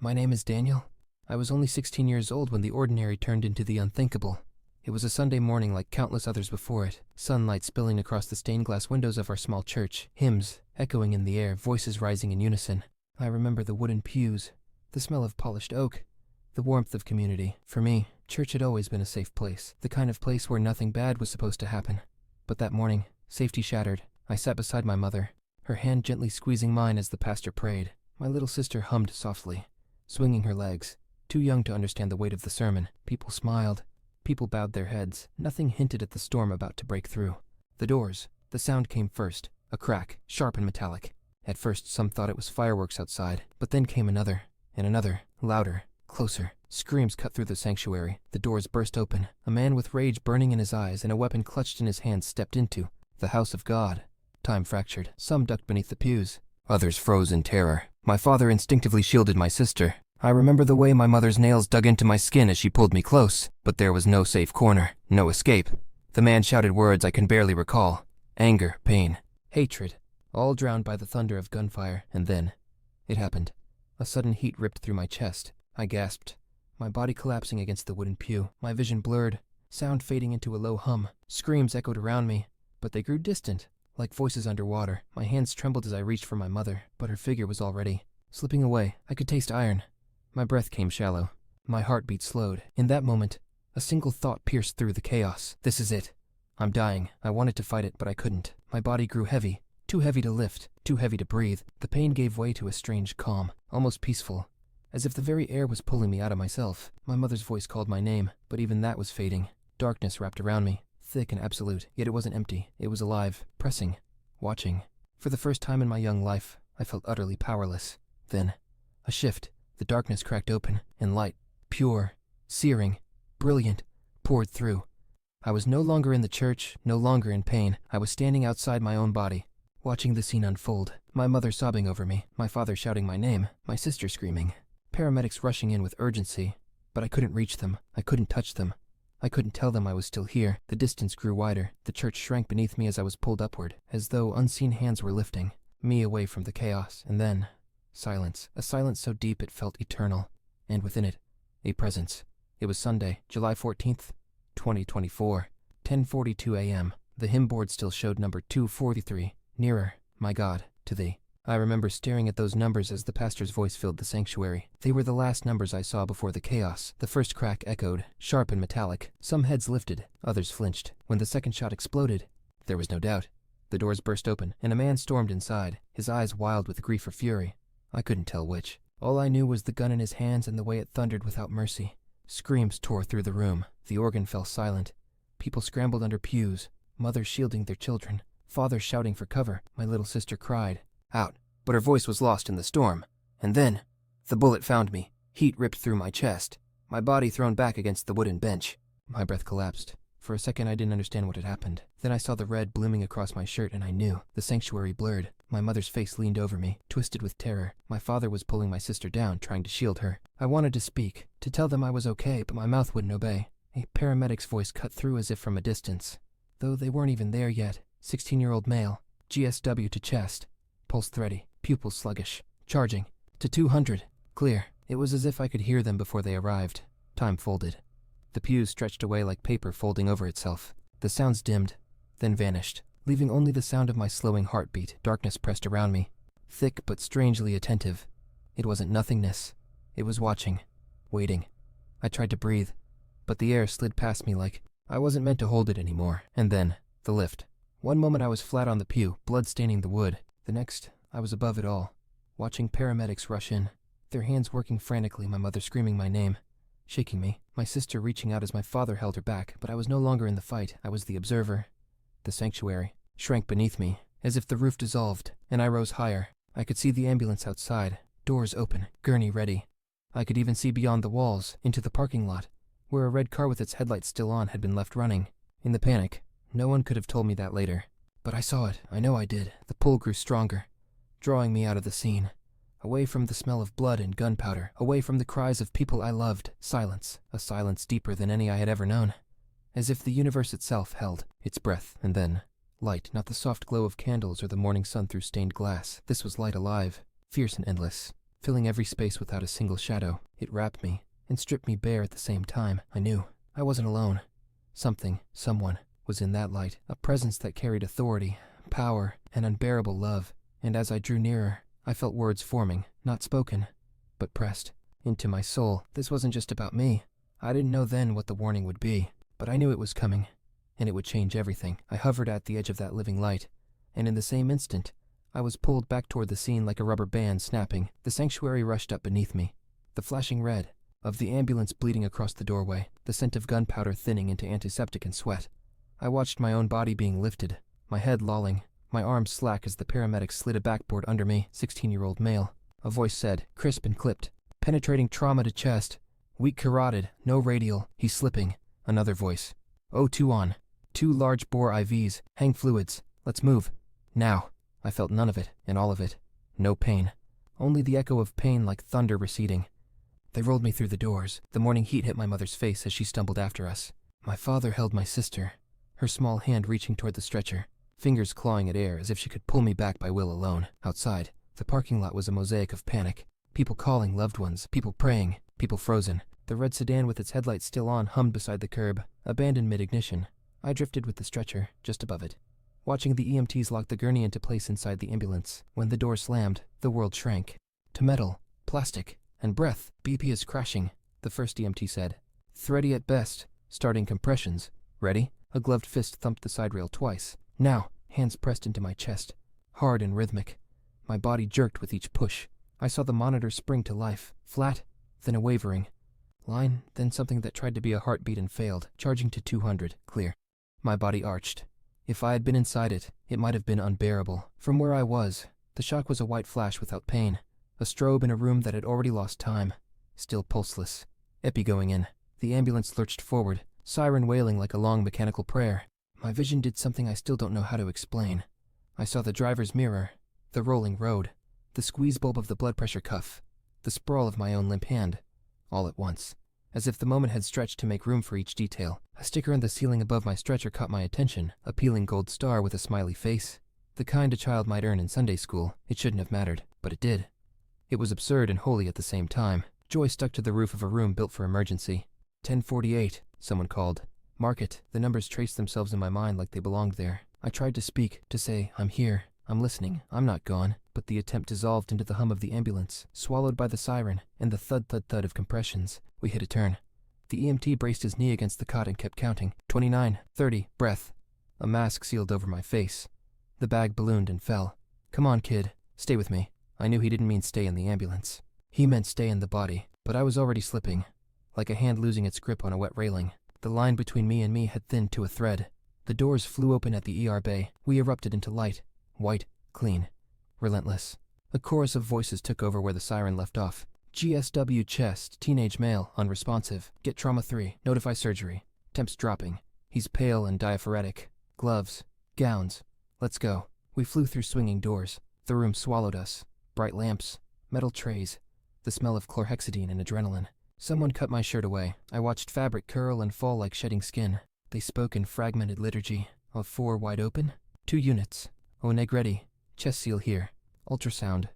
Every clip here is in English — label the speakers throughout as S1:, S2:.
S1: My name is Daniel. I was only 16 years old when the ordinary turned into the unthinkable. It was a Sunday morning like countless others before it, sunlight spilling across the stained glass windows of our small church, hymns echoing in the air, voices rising in unison. I remember the wooden pews, the smell of polished oak, the warmth of community. For me, church had always been a safe place, the kind of place where nothing bad was supposed to happen. But that morning, safety shattered. I sat beside my mother, her hand gently squeezing mine as the pastor prayed. My little sister hummed softly, swinging her legs, too young to understand the weight of the sermon. People smiled. People bowed their heads. Nothing hinted at the storm about to break through. The doors. The sound came first, a crack, sharp and metallic. At first, some thought it was fireworks outside, but then came another, and another, louder, closer. Screams cut through the sanctuary. The doors burst open. A man with rage burning in his eyes and a weapon clutched in his hands stepped into the house of God. Time fractured. Some ducked beneath the pews. Others froze in terror. My father instinctively shielded my sister. I remember the way my mother's nails dug into my skin as she pulled me close, but there was no safe corner, no escape. The man shouted words I can barely recall. Anger, pain, hatred, all drowned by the thunder of gunfire. And then, it happened. A sudden heat ripped through my chest. I gasped, my body collapsing against the wooden pew, my vision blurred, sound fading into a low hum. Screams echoed around me, but they grew distant, like voices underwater. My hands trembled as I reached for my mother, but her figure was already slipping away. I could taste iron. My breath came shallow. My heartbeat slowed. In that moment, a single thought pierced through the chaos. This is it. I'm dying. I wanted to fight it, but I couldn't. My body grew heavy. Too heavy to lift. Too heavy to breathe. The pain gave way to a strange calm, almost peaceful, as if the very air was pulling me out of myself. My mother's voice called my name, but even that was fading. Darkness wrapped around me, thick and absolute, yet it wasn't empty. It was alive, pressing, watching. For the first time in my young life, I felt utterly powerless. Then, a shift. The darkness cracked open, and light, pure, searing, brilliant, poured through. I was no longer in the church, no longer in pain. I was standing outside my own body, watching the scene unfold. My mother sobbing over me, my father shouting my name, my sister screaming. Paramedics rushing in with urgency, but I couldn't reach them. I couldn't touch them. I couldn't tell them I was still here. The distance grew wider. The church shrank beneath me as I was pulled upward, as though unseen hands were lifting me away from the chaos. And then, silence. A silence so deep it felt eternal. And within it, a presence. It was Sunday, July 14th, 2024, 10:42 a.m. The hymn board still showed number 243, nearer, my God, to thee. I remember staring at those numbers as the pastor's voice filled the sanctuary. They were the last numbers I saw before the chaos. The first crack echoed, sharp and metallic. Some heads lifted, others flinched. When the second shot exploded, there was no doubt. The doors burst open, and a man stormed inside, his eyes wild with grief or fury. I couldn't tell which. All I knew was the gun in his hands and the way it thundered without mercy. Screams tore through the room. The organ fell silent. People scrambled under pews, mothers shielding their children, fathers shouting for cover. My little sister cried out, but her voice was lost in the storm. And then, the bullet found me, heat ripped through my chest, my body thrown back against the wooden bench. My breath collapsed. For a second I didn't understand what had happened. Then I saw the red blooming across my shirt and I knew. The sanctuary blurred. My mother's face leaned over me, twisted with terror. My father was pulling my sister down, trying to shield her. I wanted to speak, to tell them I was okay, but my mouth wouldn't obey. A paramedic's voice cut through as if from a distance. Though they weren't even there yet. 16-year-old male, GSW to chest. Pulse thready, pupils sluggish, charging, to 200, clear. It was as if I could hear them before they arrived. Time folded. The pews stretched away like paper folding over itself. The sounds dimmed, then vanished, leaving only the sound of my slowing heartbeat. Darkness pressed around me, thick but strangely attentive. It wasn't nothingness. It was watching, waiting. I tried to breathe, but the air slid past me like I wasn't meant to hold it anymore. And then, the lift. One moment I was flat on the pew, blood staining the wood. The next, I was above it all, watching paramedics rush in, their hands working frantically, my mother screaming my name, shaking me, my sister reaching out as my father held her back, but I was no longer in the fight. I was the observer. The sanctuary shrank beneath me, as if the roof dissolved, and I rose higher. I could see the ambulance outside, doors open, gurney ready. I could even see beyond the walls, into the parking lot, where a red car with its headlights still on had been left running. In the panic, no one could have told me that later. But I saw it. I know I did. The pull grew stronger, drawing me out of the scene, away from the smell of blood and gunpowder, away from the cries of people I loved. Silence, a silence deeper than any I had ever known, as if the universe itself held its breath. And then, light, not the soft glow of candles or the morning sun through stained glass. This was light alive, fierce and endless. filling every space without a single shadow. It wrapped me and stripped me bare at the same time. I knew I wasn't alone. Someone was in that light, a presence that carried authority, power, and unbearable love. And as I drew nearer, I felt words forming, not spoken, but pressed into my soul. This wasn't just about me. I didn't know then what the warning would be, but I knew it was coming, and it would change everything. I hovered at the edge of that living light, and in the same instant, I was pulled back toward the scene like a rubber band snapping. The sanctuary rushed up beneath me, the flashing red of the ambulance bleeding across the doorway, the scent of gunpowder thinning into antiseptic and sweat. I watched my own body being lifted, my head lolling, my arms slack as the paramedics slid a backboard under me. 16-year-old male. A voice said, crisp and clipped, penetrating trauma to chest. Weak carotid, no radial, he's slipping. Another voice. O2 on. 2 large bore IVs, hang fluids. Let's move. Now. I felt none of it, and all of it. No pain. Only the echo of pain like thunder receding. They rolled me through the doors. The morning heat hit my mother's face as she stumbled after us. My father held my sister, her small hand reaching toward the stretcher, fingers clawing at air as if she could pull me back by will alone. Outside, the parking lot was a mosaic of panic. People calling loved ones, people praying, people frozen. The red sedan with its headlights still on hummed beside the curb, abandoned mid-ignition. I drifted with the stretcher, just above it, watching the EMTs lock the gurney into place inside the ambulance. When the door slammed, the world shrank. To metal, plastic, and breath. BP is crashing, the first EMT said. Thready at best, starting compressions. Ready? A gloved fist thumped the side rail twice. Now, hands pressed into my chest, hard and rhythmic. My body jerked with each push. I saw the monitor spring to life, flat, then a wavering line, then something that tried to be a heartbeat and failed, charging to 200, clear. My body arched. If I had been inside it, it might have been unbearable. From where I was, the shock was a white flash without pain, a strobe in a room that had already lost time, still pulseless. Epi going in. The ambulance lurched forward, siren wailing like a long mechanical prayer. My vision did something I still don't know how to explain. I saw the driver's mirror, the rolling road, the squeeze bulb of the blood pressure cuff, the sprawl of my own limp hand, all at once, as if the moment had stretched to make room for each detail. A sticker on the ceiling above my stretcher caught my attention, a peeling gold star with a smiley face, the kind a child might earn in Sunday school. It shouldn't have mattered, but it did. It was absurd and holy at the same time. Joy stuck to the roof of a room built for emergency. 1048, someone called. Mark it. The numbers traced themselves in my mind like they belonged there. I tried to speak, to say, I'm here, I'm listening, I'm not gone, but the attempt dissolved into the hum of the ambulance, swallowed by the siren and the thud-thud-thud of compressions. We hit a turn. The EMT braced his knee against the cot and kept counting. 29, 30, breath. A mask sealed over my face. The bag ballooned and fell. Come on, kid, stay with me. I knew he didn't mean stay in the ambulance. He meant stay in the body, but I was already slipping, like a hand losing its grip on a wet railing. The line between me and me had thinned to a thread. The doors flew open at the ER bay. We erupted into light, white, clean, relentless. A chorus of voices took over where the siren left off. GSW chest, teenage male, unresponsive. Get trauma 3, notify surgery. Temps dropping. He's pale and diaphoretic. Gloves, gowns. Let's go. We flew through swinging doors. The room swallowed us. Bright lamps, metal trays, the smell of chlorhexidine and adrenaline. Someone cut my shirt away. I watched fabric curl and fall like shedding skin. They spoke in fragmented liturgy. Of 4 wide open. 2 units. O Negretti. Chest seal here. Ultrasound.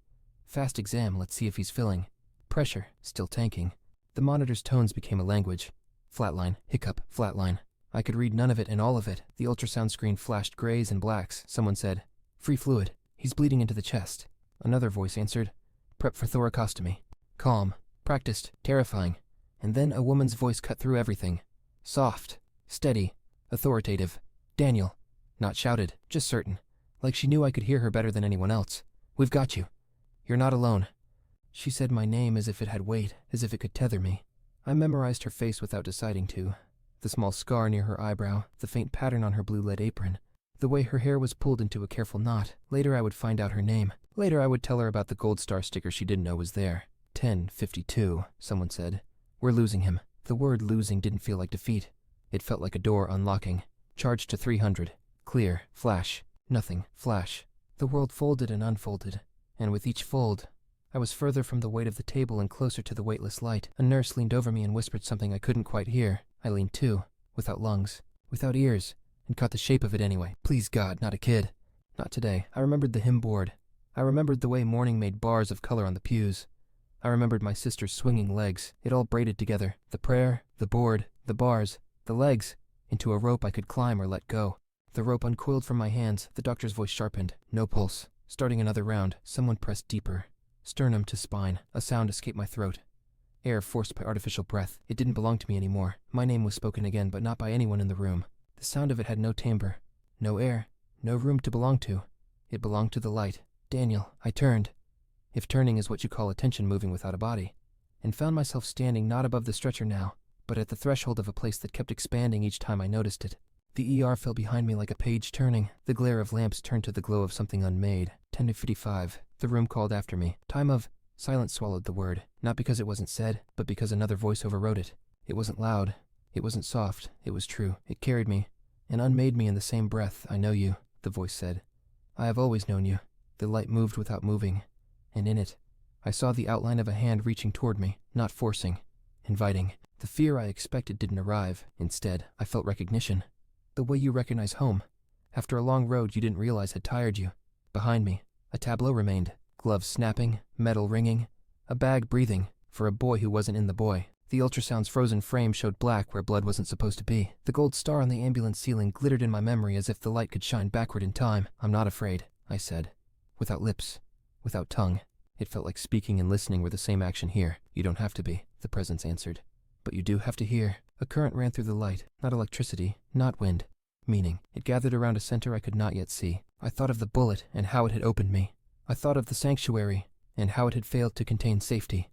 S1: Fast exam, let's see if he's filling. Pressure, still tanking. The monitor's tones became a language. Flatline, hiccup, flatline. I could read none of it and all of it. The ultrasound screen flashed grays and blacks. Someone said, free fluid. He's bleeding into the chest. Another voice answered, prep for thoracostomy. Calm, practiced, terrifying. And then a woman's voice cut through everything. Soft, steady, authoritative. Daniel. Not shouted, just certain. Like she knew I could hear her better than anyone else. We've got you. You're not alone. She said my name as if it had weight, as if it could tether me. I memorized her face without deciding to. The small scar near her eyebrow, the faint pattern on her blue lead apron, the way her hair was pulled into a careful knot. Later I would find out her name. Later I would tell her about the gold star sticker she didn't know was there. 1052, someone said. We're losing him. The word losing didn't feel like defeat. It felt like a door unlocking. Charged to 300. Clear. Flash. Nothing. Flash. The world folded and unfolded. And with each fold, I was further from the weight of the table and closer to the weightless light. A nurse leaned over me and whispered something I couldn't quite hear. I leaned too, without lungs, without ears, and caught the shape of it anyway. Please God, not a kid. Not today. I remembered the hymn board. I remembered the way morning made bars of color on the pews. I remembered my sister's swinging legs, it all braided together, the prayer, the board, the bars, the legs, into a rope I could climb or let go. The rope uncoiled from my hands, the doctor's voice sharpened. No pulse. Starting another round, someone pressed deeper. Sternum to spine. A sound escaped my throat. Air forced by artificial breath. It didn't belong to me anymore. My name was spoken again, but not by anyone in the room. The sound of it had no timbre, no air, no room to belong to. It belonged to the light. Daniel. I turned, if turning is what you call attention moving without a body, and found myself standing not above the stretcher now, but at the threshold of a place that kept expanding each time I noticed it. The ER fell behind me like a page turning. The glare of lamps turned to the glow of something unmade. 10:55. The room called after me. Time of... Silence swallowed the word, not because it wasn't said, but because another voice overrode it. It wasn't loud. It wasn't soft. It was true. It carried me, and unmade me in the same breath. I know you, the voice said. I have always known you. The light moved without moving, and in it, I saw the outline of a hand reaching toward me, not forcing, inviting. The fear I expected didn't arrive. Instead, I felt recognition. The way you recognize home. After a long road you didn't realize had tired you. Behind me, a tableau remained. Gloves snapping, metal ringing, a bag breathing, for a boy who wasn't in the boy. The ultrasound's frozen frame showed black where blood wasn't supposed to be. The gold star on the ambulance ceiling glittered in my memory as if the light could shine backward in time. I'm not afraid, I said. Without lips, without tongue. It felt like speaking and listening were the same action here. You don't have to be, the presence answered. But you do have to hear. A current ran through the light, not electricity, not wind. Meaning, it gathered around a center I could not yet see. I thought of the bullet and how it had opened me. I thought of the sanctuary and how it had failed to contain safety.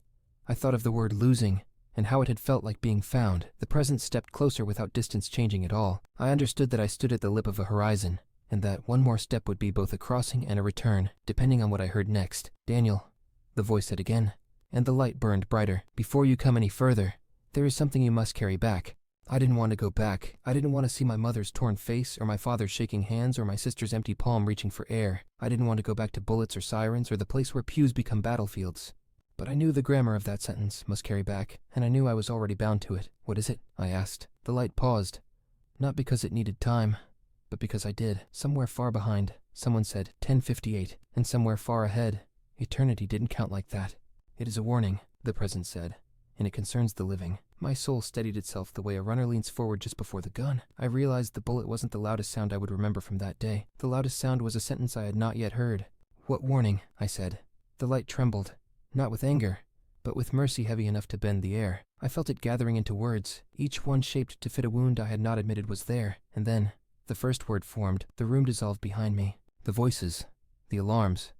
S1: I thought of the word losing and how it had felt like being found. The presence stepped closer without distance changing at all. I understood that I stood at the lip of a horizon, and that one more step would be both a crossing and a return, depending on what I heard next. Daniel, the voice said again, and the light burned brighter. Before you come any further, there is something you must carry back. I didn't want to go back. I didn't want to see my mother's torn face, or my father's shaking hands, or my sister's empty palm reaching for air. I didn't want to go back to bullets or sirens, or the place where pews become battlefields. But I knew the grammar of that sentence, must carry back, and I knew I was already bound to it. What is it? I asked. The light paused. Not because it needed time, but because I did. Somewhere far behind, someone said 10:58, and somewhere far ahead, eternity didn't count like that. It is a warning, the presence said, and it concerns the living. My soul steadied itself the way a runner leans forward just before the gun. I realized the bullet wasn't the loudest sound I would remember from that day. The loudest sound was a sentence I had not yet heard. What warning? I said. The light trembled, not with anger, but with mercy heavy enough to bend the air. I felt it gathering into words, each one shaped to fit a wound I had not admitted was there. And then, the first word formed, the room dissolved behind me. The voices, the alarms,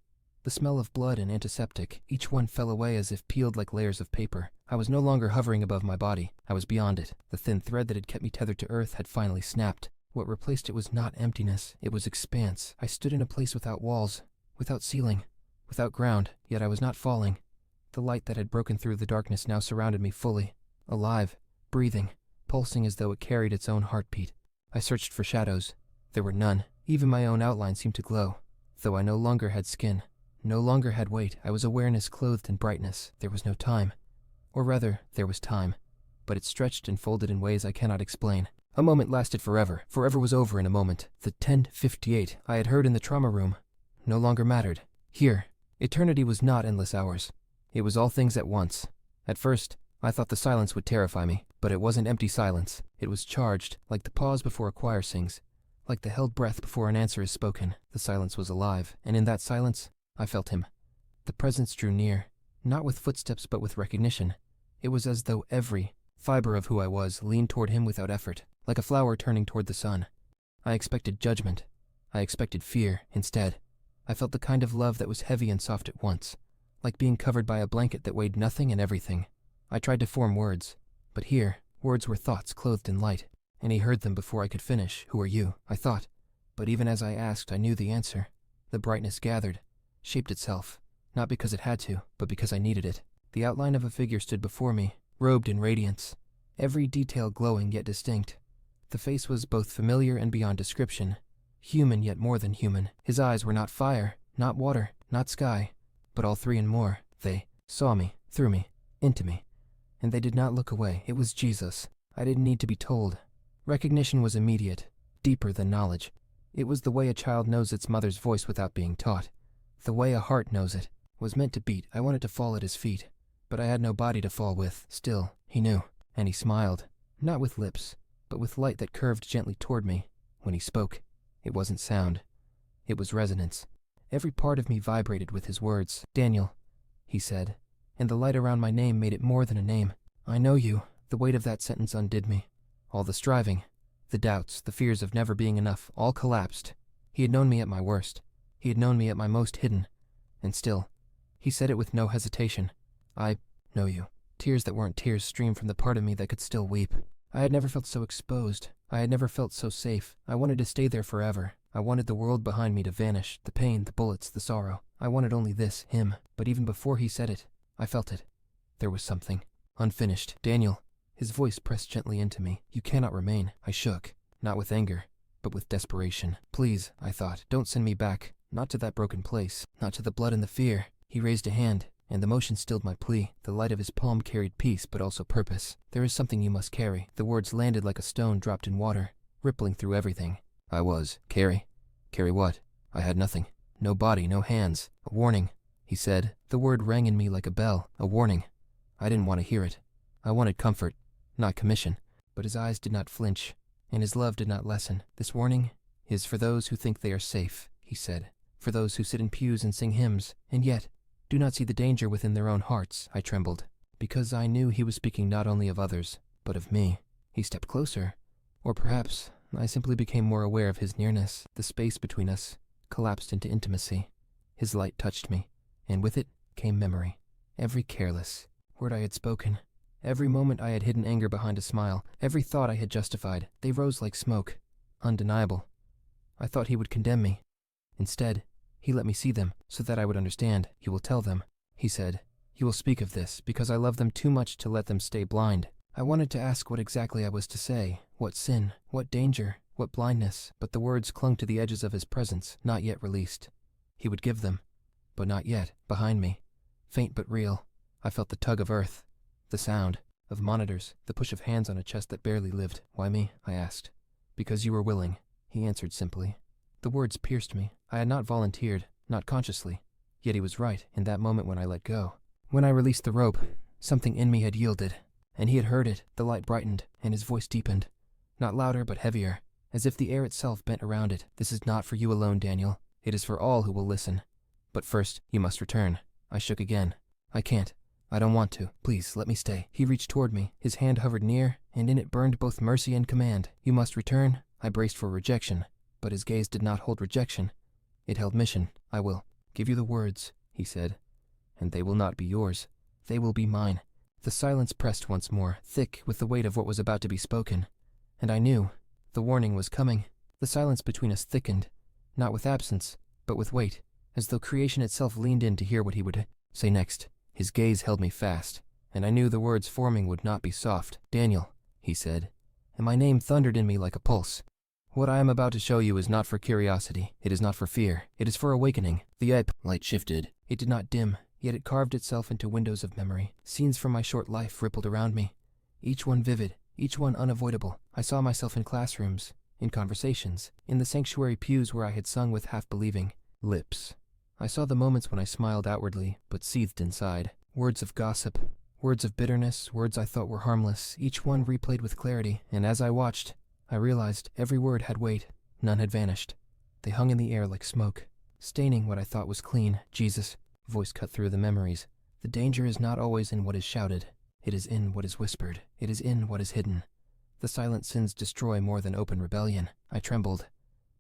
S1: the smell of blood and antiseptic, each one fell away as if peeled like layers of paper. I was no longer hovering above my body. I was beyond it. The thin thread that had kept me tethered to earth had finally snapped. What replaced it was not emptiness. It was expanse. I stood in a place without walls, without ceiling, without ground, yet I was not falling. The light that had broken through the darkness now surrounded me fully, alive, breathing, pulsing as though it carried its own heartbeat. I searched for shadows. There were none. Even my own outline seemed to glow, though I no longer had skin. No longer had weight. I was awareness clothed in brightness. There was no time. Or rather, there was time. But it stretched and folded in ways I cannot explain. A moment lasted forever. Forever was over in a moment. The 10:58 I had heard in the trauma room no longer mattered. Here, eternity was not endless hours. It was all things at once. At first, I thought the silence would terrify me, but it wasn't empty silence. It was charged, like the pause before a choir sings, like the held breath before an answer is spoken. The silence was alive, and in that silence, I felt him. The presence drew near, not with footsteps but with recognition. It was as though every fiber of who I was leaned toward him without effort, like a flower turning toward the sun. I expected judgment. I expected fear. Instead, I felt the kind of love that was heavy and soft at once, like being covered by a blanket that weighed nothing and everything. I tried to form words, but here, words were thoughts clothed in light, and he heard them before I could finish. Who are you? I thought. But even as I asked, I knew the answer. The brightness gathered, shaped itself, not because it had to, but because I needed it. The outline of a figure stood before me, robed in radiance, every detail glowing yet distinct. The face was both familiar and beyond description, human yet more than human. His eyes were not fire, not water, not sky, but all three and more. They saw me, through me, into me, and they did not look away. It was Jesus. I didn't need to be told. Recognition was immediate, deeper than knowledge. It was the way a child knows its mother's voice without being taught. The way a heart knows it, was meant to beat. I wanted to fall at his feet, but I had no body to fall with. Still, he knew, and he smiled, not with lips, but with light that curved gently toward me. When he spoke, it wasn't sound. It was resonance. Every part of me vibrated with his words. "Daniel," he said, and the light around my name made it more than a name. "I know you." The weight of that sentence undid me. All the striving, the doubts, the fears of never being enough, all collapsed. He had known me at my worst. He had known me at my most hidden. And still, he said it with no hesitation. "I know you." Tears that weren't tears streamed from the part of me that could still weep. I had never felt so exposed. I had never felt so safe. I wanted to stay there forever. I wanted the world behind me to vanish, the pain, the bullets, the sorrow. I wanted only this, him. But even before he said it, I felt it. There was something. Unfinished. "Daniel." His voice pressed gently into me. "You cannot remain." I shook, not with anger, but with desperation. "Please," I thought, "don't send me back. Not to that broken place. Not to the blood and the fear." He raised a hand, and the motion stilled my plea. The light of his palm carried peace, but also purpose. "There is something you must carry." The words landed like a stone dropped in water, rippling through everything. I was. Carry? Carry what? I had nothing. No body, no hands. "A warning," he said. The word rang in me like a bell. A warning. I didn't want to hear it. I wanted comfort, not commission. But his eyes did not flinch, and his love did not lessen. "This warning is for those who think they are safe," he said. "For those who sit in pews and sing hymns, and yet do not see the danger within their own hearts." I trembled, because I knew he was speaking not only of others, but of me. He stepped closer, or perhaps I simply became more aware of his nearness. The space between us collapsed into intimacy. His light touched me, and with it came memory. Every careless word I had spoken, every moment I had hidden anger behind a smile, every thought I had justified, they rose like smoke, undeniable. I thought he would condemn me. Instead, he let me see them, so that I would understand. "You will tell them," he said. "You will speak of this, because I love them too much to let them stay blind." I wanted to ask what exactly I was to say, what sin, what danger, what blindness, but the words clung to the edges of his presence, not yet released. He would give them, but not yet. Behind me, faint but real, I felt the tug of earth, the sound of monitors, the push of hands on a chest that barely lived. "Why me?" I asked. "Because you were willing," he answered simply. The words pierced me. I had not volunteered, not consciously. Yet he was right in that moment when I let go. When I released the rope, something in me had yielded, and he had heard it. The light brightened, and his voice deepened. Not louder, but heavier, as if the air itself bent around it. "This is not for you alone, Daniel. It is for all who will listen. But first, you must return." I shook again. "I can't. I don't want to. Please, let me stay." He reached toward me. His hand hovered near, and in it burned both mercy and command. "You must return." I braced for rejection, but his gaze did not hold rejection. It held mission. "I will give you the words," he said, "and they will not be yours. They will be mine." The silence pressed once more, thick with the weight of what was about to be spoken, and I knew the warning was coming. The silence between us thickened, not with absence, but with weight, as though creation itself leaned in to hear what he would say next. His gaze held me fast, and I knew the words forming would not be soft. "Daniel," he said, and my name thundered in me like a pulse. "What I am about to show you is not for curiosity. It is not for fear. It is for awakening." The light shifted. It did not dim, yet it carved itself into windows of memory. Scenes from my short life rippled around me, each one vivid, each one unavoidable. I saw myself in classrooms, in conversations, in the sanctuary pews where I had sung with half-believing lips. I saw the moments when I smiled outwardly, but seethed inside. Words of gossip, words of bitterness, words I thought were harmless, each one replayed with clarity, and as I watched, I realized every word had weight. None had vanished. They hung in the air like smoke, staining what I thought was clean. "Jesus," voice cut through the memories. "The danger is not always in what is shouted. It is in what is whispered. It is in what is hidden. The silent sins destroy more than open rebellion." I trembled.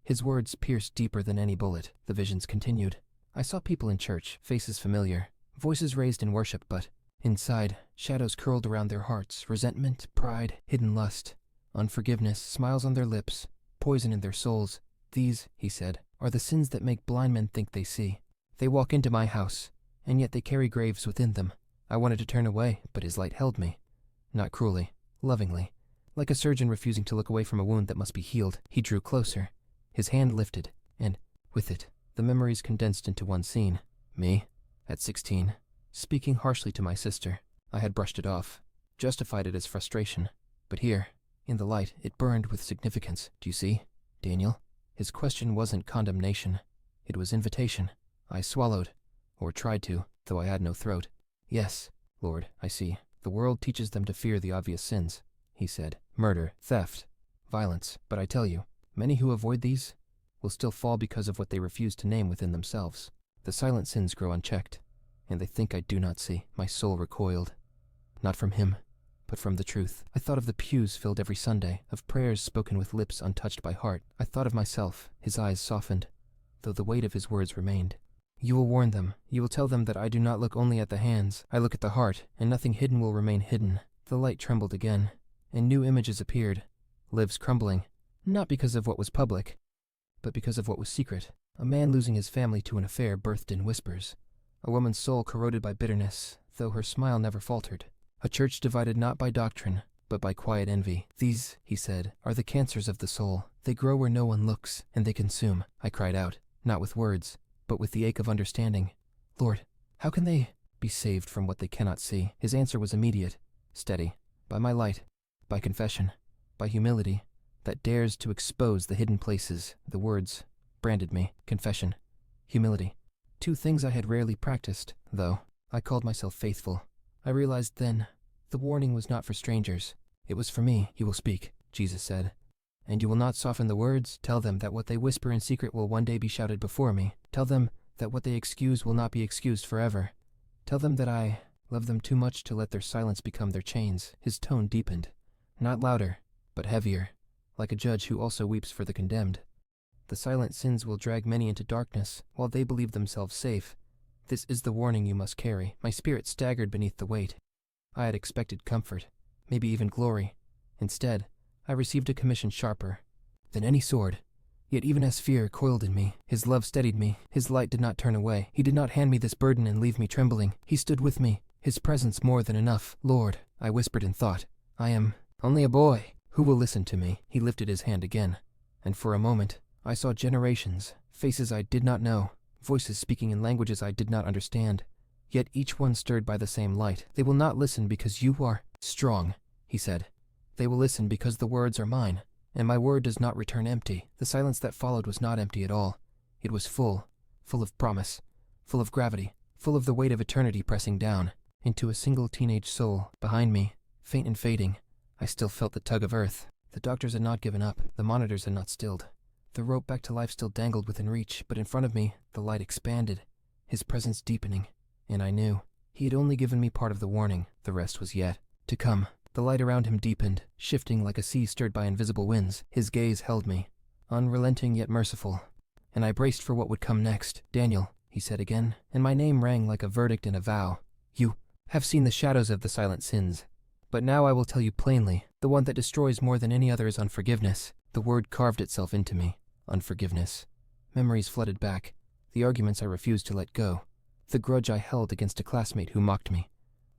S1: His words pierced deeper than any bullet. The visions continued. I saw people in church, faces familiar, voices raised in worship, but inside, shadows curled around their hearts, resentment, pride, hidden lust, unforgiveness, smiles on their lips, poison in their souls. "These," he said, "are the sins that make blind men think they see. They walk into my house, and yet they carry graves within them." I wanted to turn away, but his light held me. Not cruelly, lovingly, like a surgeon refusing to look away from a wound that must be healed. He drew closer. His hand lifted, and, with it, the memories condensed into one scene. Me, at 16, speaking harshly to my sister. I had brushed it off, justified it as frustration. But here, in the light, it burned with significance. "Do you see, Daniel?" His question wasn't condemnation. It was invitation. I swallowed, or tried to, though I had no throat. "Yes," Lord, I see. The world teaches them to fear the obvious sins, he said. Murder, theft, violence. But I tell you, many who avoid these will still fall because of what they refuse to name within themselves. The silent sins grow unchecked, and they think I do not see. My soul recoiled, not from him, but from the truth. I thought of the pews filled every Sunday, of prayers spoken with lips untouched by heart. I thought of myself, his eyes softened, though the weight of his words remained. You will warn them. You will tell them that I do not look only at the hands. I look at the heart, and nothing hidden will remain hidden. The light trembled again, and new images appeared, lives crumbling, not because of what was public, but because of what was secret. A man losing his family to an affair birthed in whispers. A woman's soul corroded by bitterness, though her smile never faltered. A church divided not by doctrine, but by quiet envy. These, he said, are the cancers of the soul. They grow where no one looks, and they consume. I cried out, not with words, but with the ache of understanding. Lord, how can they be saved from what they cannot see? His answer was immediate, steady. By my light, by confession, by humility, that dares to expose the hidden places. The words branded me. Confession, humility. Two things I had rarely practiced, though. I called myself faithful. I realized then, the warning was not for strangers. It was for me. You will speak, Jesus said. And you will not soften the words. Tell them that what they whisper in secret will one day be shouted before me. Tell them that what they excuse will not be excused forever. Tell them that I love them too much to let their silence become their chains. His tone deepened, not louder, but heavier, like a judge who also weeps for the condemned. The silent sins will drag many into darkness, while they believe themselves safe. This is the warning you must carry. My spirit staggered beneath the weight. I had expected comfort, maybe even glory. Instead, I received a commission sharper than any sword. Yet even as fear coiled in me, his love steadied me. His light did not turn away. He did not hand me this burden and leave me trembling. He stood with me, his presence more than enough. Lord, I whispered in thought, I am only a boy. Who will listen to me? He lifted his hand again, and for a moment, I saw generations, faces I did not know, voices speaking in languages I did not understand, yet each one stirred by the same light. They will not listen because you are strong, he said. They will listen because the words are mine, and my word does not return empty. The silence that followed was not empty at all. It was full of promise, full of gravity, full of the weight of eternity pressing down into a single teenage soul. Behind me, faint and fading, I still felt the tug of earth. The doctors had not given up. The monitors had not stilled. The rope back to life still dangled within reach, but in front of me, the light expanded, his presence deepening, and I knew he had only given me part of the warning. The rest was yet to come. The light around him deepened, shifting like a sea stirred by invisible winds. His gaze held me, unrelenting yet merciful, and I braced for what would come next. Daniel, he said again, and my name rang like a verdict and a vow. You have seen the shadows of the silent sins, but now I will tell you plainly, the one that destroys more than any other is unforgiveness. The word carved itself into me. Unforgiveness. Memories flooded back, the arguments I refused to let go, the grudge I held against a classmate who mocked me,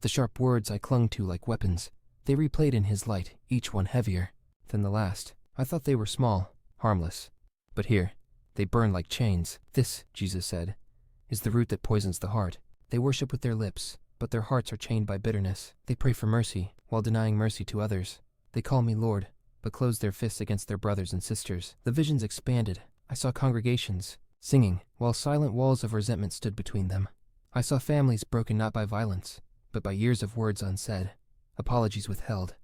S1: the sharp words I clung to like weapons. They replayed in his light, each one heavier than the last. I thought they were small, harmless, but here, they burn like chains. This, Jesus said, is the root that poisons the heart. They worship with their lips, but their hearts are chained by bitterness. They pray for mercy, while denying mercy to others. They call me Lord, but closed their fists against their brothers and sisters. The visions expanded. I saw congregations singing, while silent walls of resentment stood between them. I saw families broken not by violence, but by years of words unsaid, apologies withheld.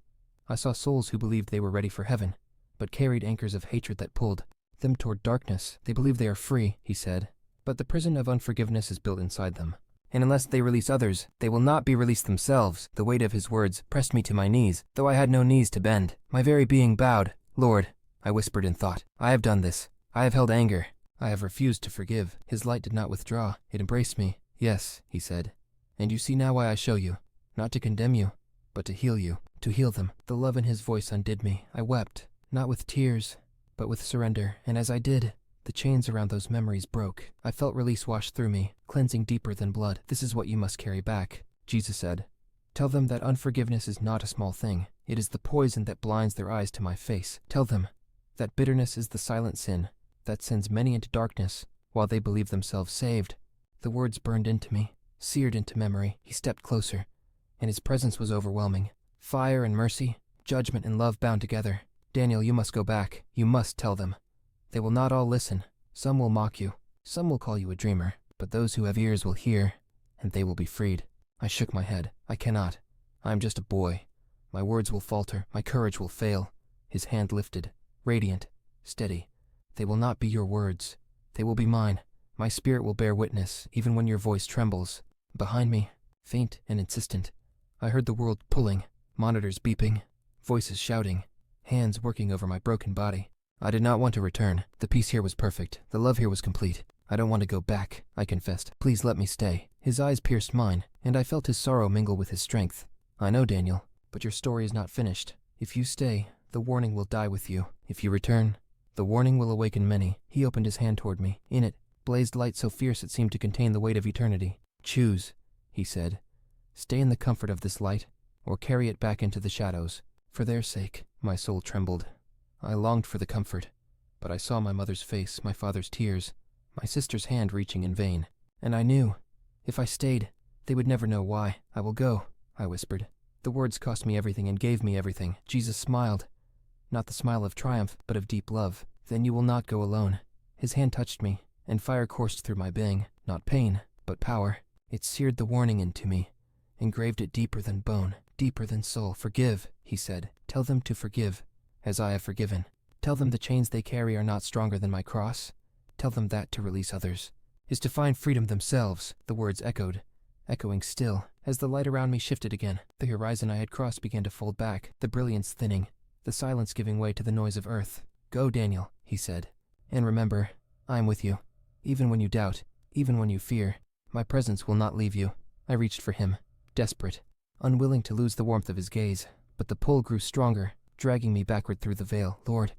S1: I saw souls who believed they were ready for heaven, but carried anchors of hatred that pulled them toward darkness. They believe they are free, he said, but the prison of unforgiveness is built inside them. And unless they release others, they will not be released themselves. The weight of his words pressed me to my knees, though I had no knees to bend. My very being bowed. Lord, I whispered in thought, I have done this. I have held anger. I have refused to forgive. His light did not withdraw. It embraced me. Yes, he said, and you see now why I show you, not to condemn you, but to heal you, to heal them. The love in his voice undid me. I wept, not with tears, but with surrender, and as I did, the chains around those memories broke. I felt release wash through me, cleansing deeper than blood. This is what you must carry back, Jesus said. Tell them that unforgiveness is not a small thing. It is the poison that blinds their eyes to my face. Tell them that bitterness is the silent sin that sends many into darkness while they believe themselves saved. The words burned into me, seared into memory. He stepped closer, and his presence was overwhelming. Fire and mercy, judgment and love bound together. Daniel, you must go back. You must tell them. They will not all listen. Some will mock you. Some will call you a dreamer. But those who have ears will hear, and they will be freed. I shook my head. I cannot. I am just a boy. My words will falter. My courage will fail. His hand lifted, radiant, steady. They will not be your words. They will be mine. My spirit will bear witness, even when your voice trembles. Behind me, faint and insistent, I heard the world pulling, monitors beeping, voices shouting, hands working over my broken body. I did not want to return. The peace here was perfect. The love here was complete. I don't want to go back, I confessed. Please let me stay. His eyes pierced mine, and I felt his sorrow mingle with his strength. I know, Daniel, but your story is not finished. If you stay, the warning will die with you. If you return, the warning will awaken many. He opened his hand toward me. In it blazed light so fierce it seemed to contain the weight of eternity. Choose, he said. Stay in the comfort of this light, or carry it back into the shadows. For their sake, my soul trembled. I longed for the comfort, but I saw my mother's face, my father's tears, my sister's hand reaching in vain. And I knew, if I stayed, they would never know why. I will go, I whispered. The words cost me everything and gave me everything. Jesus smiled. Not the smile of triumph, but of deep love. Then you will not go alone. His hand touched me, and fire coursed through my being. Not pain, but power. It seared the warning into me, engraved it deeper than bone, deeper than soul. Forgive, he said. Tell them to forgive, as I have forgiven. Tell them the chains they carry are not stronger than my cross. Tell them that to release others is to find freedom themselves. The words echoed, echoing still, as the light around me shifted again. The horizon I had crossed began to fold back, the brilliance thinning, the silence giving way to the noise of earth. Go, Daniel, he said. And remember, I am with you. Even when you doubt, even when you fear, my presence will not leave you. I reached for him, desperate, unwilling to lose the warmth of his gaze, but the pull grew stronger, dragging me backward through the veil. Lord,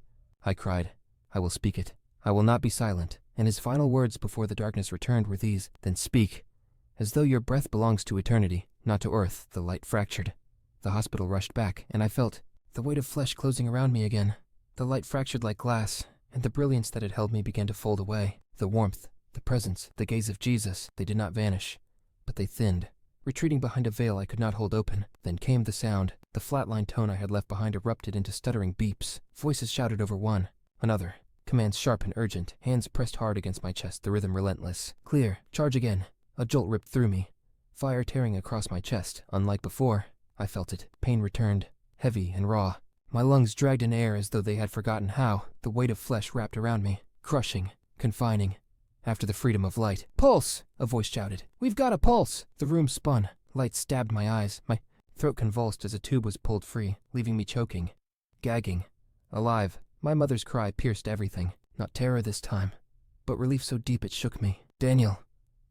S1: I cried, I will speak it. I will not be silent. And his final words before the darkness returned were these: Then speak. As though your breath belongs to eternity, not to earth. The light fractured. The hospital rushed back, and I felt the weight of flesh closing around me again. The light fractured like glass, and the brilliance that had held me began to fold away. The warmth, the presence, the gaze of Jesus, they did not vanish, but they thinned, retreating behind a veil I could not hold open. Then came the sound. The flatline tone I had left behind erupted into stuttering beeps. Voices shouted over one another. Commands sharp and urgent, hands pressed hard against my chest, the rhythm relentless. Clear, charge again. A jolt ripped through me, fire tearing across my chest. Unlike before, I felt it. Pain returned, heavy and raw. My lungs dragged in air as though they had forgotten how. The weight of flesh wrapped around me, crushing, confining. After the freedom of light. Pulse! A voice shouted. We've got a pulse! The room spun. Light stabbed my eyes. My throat convulsed as a tube was pulled free, leaving me choking, gagging, alive. My mother's cry pierced everything. Not terror this time, but relief so deep it shook me. Daniel.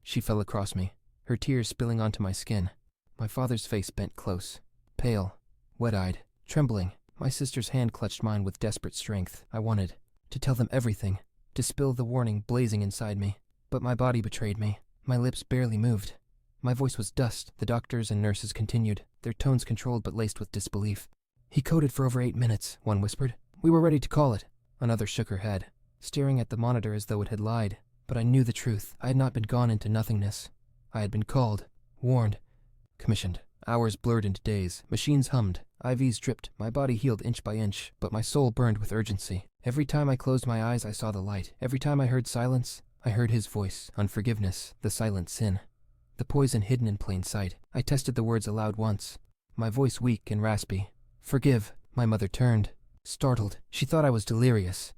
S1: She fell across me, her tears spilling onto my skin. My father's face bent close, pale, wet-eyed, trembling. My sister's hand clutched mine with desperate strength. I wanted to tell them everything, to spill the warning blazing inside me. But my body betrayed me. My lips barely moved. My voice was dust. The doctors and nurses continued, their tones controlled but laced with disbelief. He coded for over 8 minutes, one whispered. We were ready to call it. Another shook her head, staring at the monitor as though it had lied. But I knew the truth. I had not been gone into nothingness. I had been called, warned, commissioned. Hours blurred into days. Machines hummed. IVs dripped. My body healed inch by inch, but my soul burned with urgency. Every time I closed my eyes, I saw the light. Every time I heard silence, I heard his voice. Unforgiveness, the silent sin, the poison hidden in plain sight. I tested the words aloud once, my voice weak and raspy. Forgive. My mother turned. Startled, she thought I was delirious,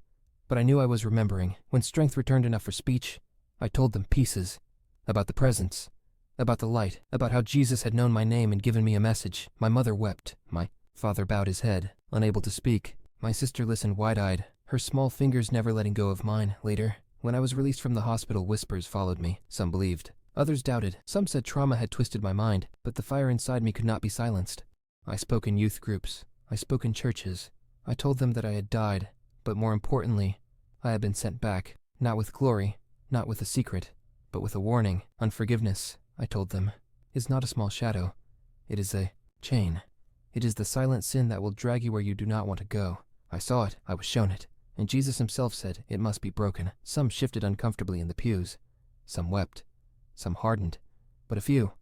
S1: but I knew I was remembering. When strength returned enough for speech, I told them pieces, about the presence, about the light, about how Jesus had known my name and given me a message. My mother wept. My father bowed his head, unable to speak. My sister listened wide-eyed, her small fingers never letting go of mine. Later, when I was released from the hospital, whispers followed me. Some believed, others doubted. Some said trauma had twisted my mind, but the fire inside me could not be silenced. I spoke in youth groups. I spoke in churches. I told them that I had died, but more importantly, I had been sent back, not with glory, not with a secret, but with a warning. Unforgiveness, I told them, is not a small shadow. It is a chain. It is the silent sin that will drag you where you do not want to go. I saw it, I was shown it, and Jesus himself said it must be broken. Some shifted uncomfortably in the pews. Some wept. Some hardened. But a few,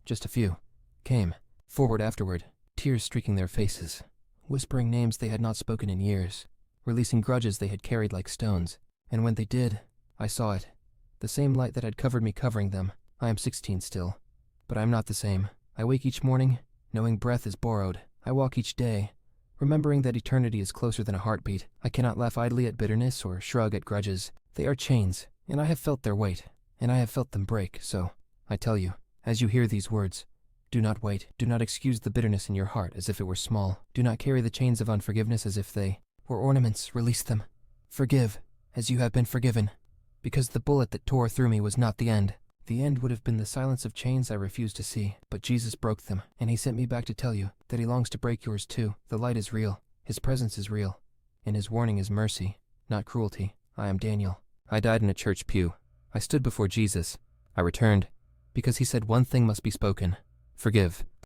S1: just a few, came forward afterward, tears streaking their faces, whispering names they had not spoken in years, releasing grudges they had carried like stones. And when they did, I saw it. The same light that had covered me covering them. I am 16 still, but I am not the same. I wake each morning, knowing breath is borrowed. I walk each day, remembering that eternity is closer than a heartbeat. I cannot laugh idly at bitterness or shrug at grudges. They are chains, and I have felt their weight, and I have felt them break. So, I tell you, as you hear these words, do not wait. Do not excuse the bitterness in your heart as if it were small. Do not carry the chains of unforgiveness as if they were ornaments. Release them. Forgive, as you have been forgiven. Because the bullet that tore through me was not the end. The end would have been the silence of chains I refused to see, but Jesus broke them, and he sent me back to tell you that he longs to break yours too. The light is real, his presence is real, and his warning is mercy, not cruelty. I am Daniel. I died in a church pew. I stood before Jesus. I returned, because he said one thing must be spoken. Forgive.